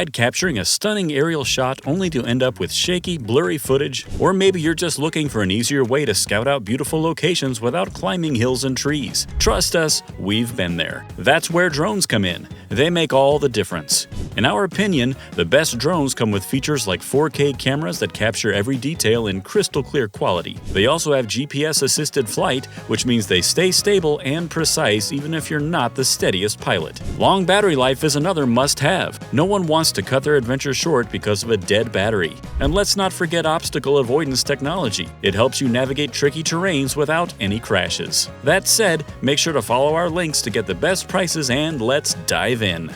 Capturing a stunning aerial shot only to end up with shaky, blurry footage, or maybe you're just looking for an easier way to scout out beautiful locations without climbing hills and trees. Trust us, we've been there. That's where drones come in. They make all the difference. In our opinion, the best drones come with features like 4K cameras that capture every detail in crystal clear quality. They also have GPS-assisted flight, which means they stay stable and precise even if you're not the steadiest pilot. Long battery life is another must-have. No one wants to cut their adventure short because of a dead battery. And let's not forget obstacle avoidance technology. It helps you navigate tricky terrains without any crashes. That said, make sure to follow our links to get the best prices, and let's dive in.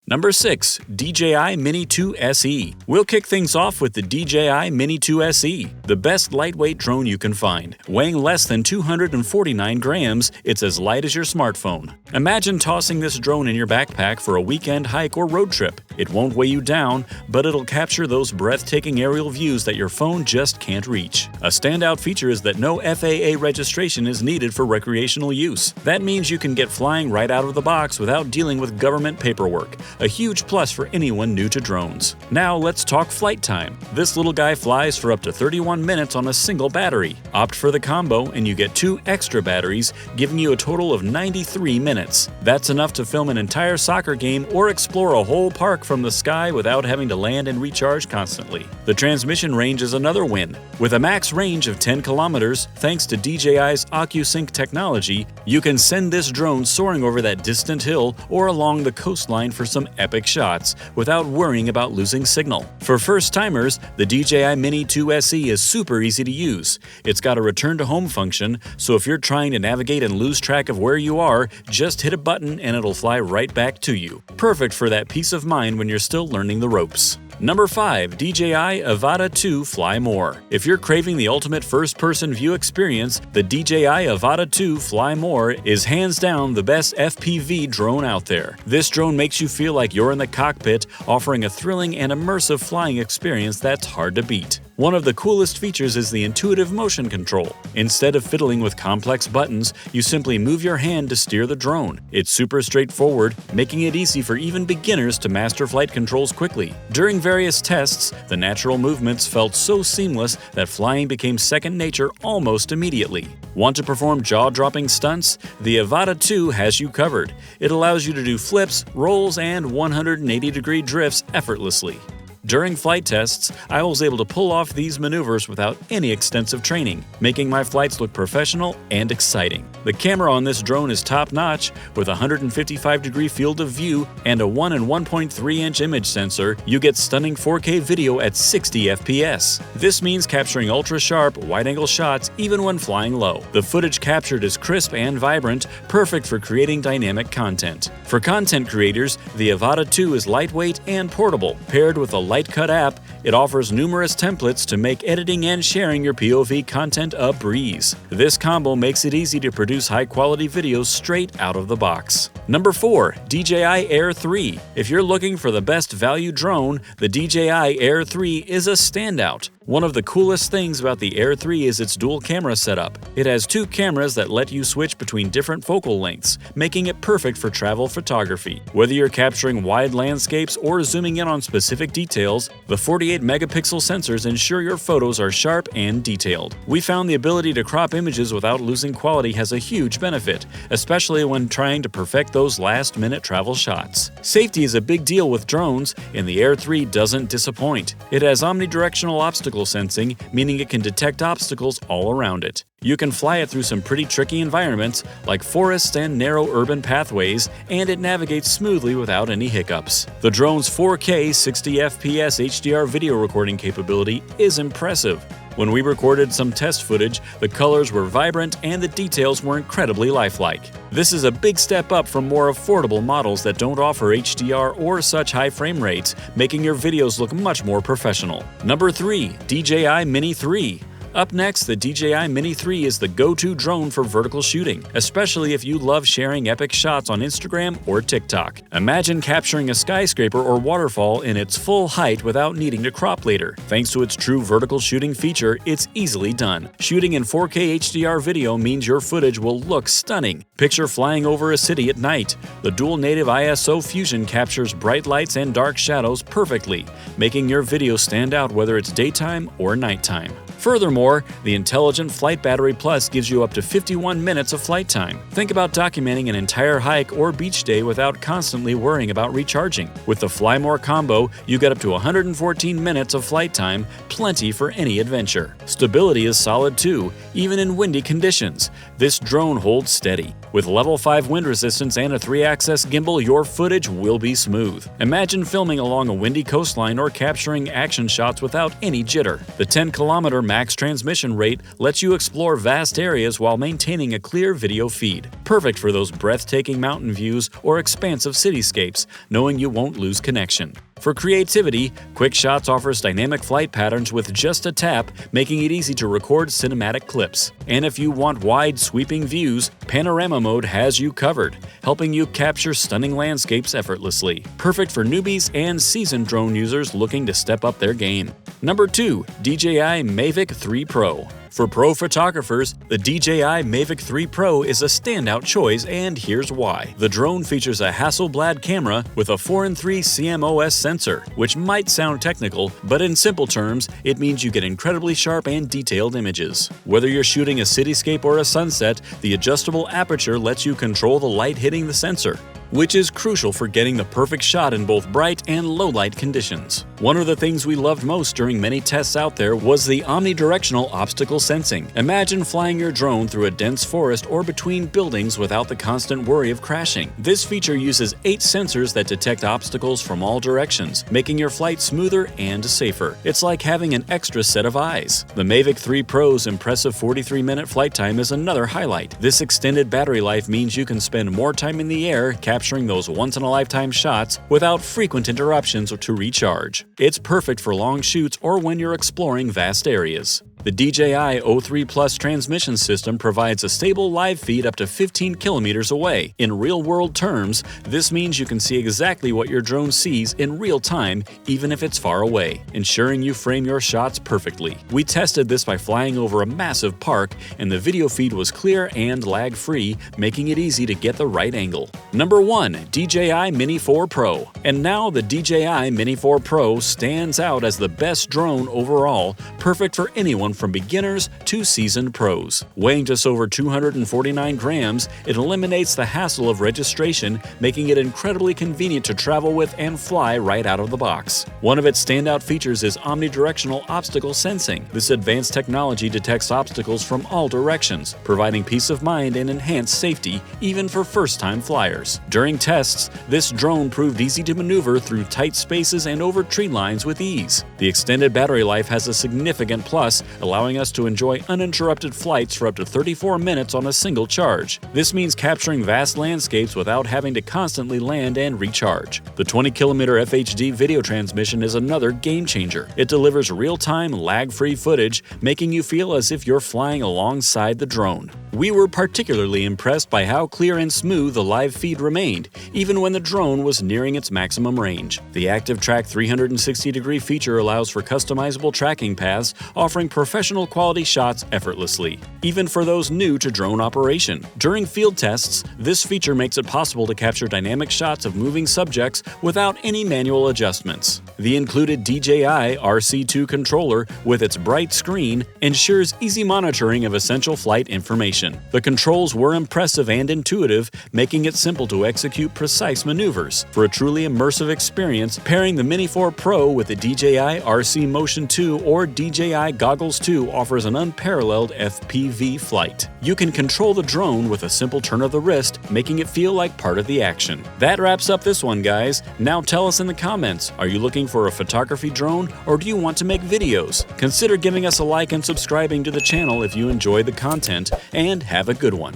Number 6. DJI Mini4 SE. We'll kick things off with the DJI Mini4 SE, the best lightweight drone you can find. Weighing less than 249 grams, it's as light as your smartphone. Imagine tossing this drone in your backpack for a weekend hike or road trip. It won't weigh you down, but it'll capture those breathtaking aerial views that your phone just can't reach. A standout feature is that no FAA registration is needed for recreational use. That means you can get flying right out of the box without dealing with government paperwork. A huge plus for anyone new to drones. Now let's talk flight time. This little guy flies for up to 31 minutes on a single battery. Opt for the combo and you get 2 extra batteries, giving you a total of 93 minutes. That's enough to film an entire soccer game or explore a whole park from the sky without having to land and recharge constantly. The transmission range is another win. With a max range of 10 kilometers, thanks to DJI's OcuSync technology, you can send this drone soaring over that distant hill or along the coastline for some epic shots without worrying about losing signal. For first-timers, the DJI Mini4 SE is super easy to use. It's got a return-to-home function, so if you're trying to navigate and lose track of where you are, just hit a button and it'll fly right back to you. Perfect for that peace of mind when you're still learning the ropes. Number 5. DJI Avata 2 Flymore. If you're craving the ultimate first-person view experience, the DJI Avata 2 Flymore is hands down the best FPV drone out there. This drone makes you feel like you're in the cockpit, offering a thrilling and immersive flying experience that's hard to beat. One of the coolest features is the intuitive motion control. Instead of fiddling with complex buttons, you simply move your hand to steer the drone. It's super straightforward, making it easy for even beginners to master flight controls quickly. During various tests, the natural movements felt so seamless that flying became second nature almost immediately. Want to perform jaw-dropping stunts? The Avata 2 has you covered. It allows you to do flips, rolls, and 180-degree drifts effortlessly. During flight tests, I was able to pull off these maneuvers without any extensive training, making my flights look professional and exciting. The camera on this drone is top-notch, with a 155-degree field of view and a 1 and 1.3-inch image sensor. You get stunning 4K video at 60 FPS. This means capturing ultra-sharp, wide-angle shots even when flying low. The footage captured is crisp and vibrant, perfect for creating dynamic content. For content creators, the Avata 2 is lightweight and portable. Paired with a Lightcut app, it offers numerous templates to make editing and sharing your POV content a breeze. This combo makes it easy to produce high-quality videos straight out of the box. Number 4. DJI Air3. If you're looking for the best value drone, the DJI Air3 is a standout. One of the coolest things about the Air3 is its dual camera setup. It has 2 cameras that let you switch between different focal lengths, making it perfect for travel photography. Whether you're capturing wide landscapes or zooming in on specific details, the 48-megapixel sensors ensure your photos are sharp and detailed. We found the ability to crop images without losing quality has a huge benefit, especially when trying to perfect those last-minute travel shots. Safety is a big deal with drones, and the Air3 doesn't disappoint. It has omnidirectional obstacle sensing, meaning it can detect obstacles all around it. You can fly it through some pretty tricky environments like forests and narrow urban pathways, and it navigates smoothly without any hiccups. The drone's 4K 60 FPS HDR video recording capability is impressive. When we recorded some test footage, the colors were vibrant and the details were incredibly lifelike. This is a big step up from more affordable models that don't offer HDR or such high frame rates, making your videos look much more professional. Number 3. DJI Mini3. Up next, the DJI Mini3 is the go-to drone for vertical shooting, especially if you love sharing epic shots on Instagram or TikTok. Imagine capturing a skyscraper or waterfall in its full height without needing to crop later. Thanks to its true vertical shooting feature, it's easily done. Shooting in 4K HDR video means your footage will look stunning. Picture flying over a city at night. The dual native ISO fusion captures bright lights and dark shadows perfectly, making your video stand out whether it's daytime or nighttime. Furthermore, the Intelligent Flight Battery Plus gives you up to 51 minutes of flight time. Think about documenting an entire hike or beach day without constantly worrying about recharging. With the Flymore combo, you get up to 114 minutes of flight time, plenty for any adventure. Stability is solid too, even in windy conditions. This drone holds steady. With level 5 wind resistance and a 3-axis gimbal, your footage will be smooth. Imagine filming along a windy coastline or capturing action shots without any jitter. The 10-kilometer max transmission rate lets you explore vast areas while maintaining a clear video feed. Perfect for those breathtaking mountain views or expansive cityscapes, knowing you won't lose connection. For creativity, Quick Shots offers dynamic flight patterns with just a tap, making it easy to record cinematic clips. And if you want wide, sweeping views, Panorama Mode has you covered, helping you capture stunning landscapes effortlessly. Perfect for newbies and seasoned drone users looking to step up their game. Number 2. DJI Mavic 3 Pro. For pro photographers, the DJI Mavic 3 Pro is a standout choice, and here's why. The drone features a Hasselblad camera with a 4:3 CMOS sensor, which might sound technical, but in simple terms, it means you get incredibly sharp and detailed images. Whether you're shooting a cityscape or a sunset, the adjustable aperture lets you control the light hitting the sensor, which is crucial for getting the perfect shot in both bright and low-light conditions. One of the things we loved most during many tests out there was the omnidirectional obstacle sensing. Imagine flying your drone through a dense forest or between buildings without the constant worry of crashing. This feature uses 8 sensors that detect obstacles from all directions, making your flight smoother and safer. It's like having an extra set of eyes. The Mavic 3 Pro's impressive 43-minute flight time is another highlight. This extended battery life means you can spend more time in the air capturing those once-in-a-lifetime shots without frequent interruptions to recharge. It's perfect for long shoots or when you're exploring vast areas. The DJI O3 Plus transmission system provides a stable live feed up to 15 kilometers away. In real-world terms, this means you can see exactly what your drone sees in real time, even if it's far away, ensuring you frame your shots perfectly. We tested this by flying over a massive park, and the video feed was clear and lag-free, making it easy to get the right angle. Number 1. DJI Mini4 Pro. And now the DJI Mini4 Pro stands out as the best drone overall, perfect for anyone from beginners to seasoned pros. Weighing just over 249 grams, it eliminates the hassle of registration, making it incredibly convenient to travel with and fly right out of the box. One of its standout features is omnidirectional obstacle sensing. This advanced technology detects obstacles from all directions, providing peace of mind and enhanced safety even for first-time flyers. During tests, this drone proved easy to maneuver through tight spaces and over tree lines with ease. The extended battery life has a significant plus, allowing us to enjoy uninterrupted flights for up to 34 minutes on a single charge. This means capturing vast landscapes without having to constantly land and recharge. The 20-kilometer FHD video transmission is another game-changer. It delivers real-time, lag-free footage, making you feel as if you're flying alongside the drone. We were particularly impressed by how clear and smooth the live feed remained, even when the drone was nearing its maximum range. The Active Track 360-degree feature allows for customizable tracking paths, offering professional quality shots effortlessly, even for those new to drone operation. During field tests, this feature makes it possible to capture dynamic shots of moving subjects without any manual adjustments. The included DJI RC2 controller with its bright screen ensures easy monitoring of essential flight information. The controls were impressive and intuitive, making it simple to execute precise maneuvers. For a truly immersive experience, pairing the Mini4 Pro with the DJI RC Motion 2 or DJI Goggles 2 offers an unparalleled FPV flight. You can control the drone with a simple turn of the wrist, making it feel like part of the action. That wraps up this one, guys. Now tell us in the comments, are you looking for a photography drone or do you want to make videos? Consider giving us a like and subscribing to the channel if you enjoy the content, and have a good one.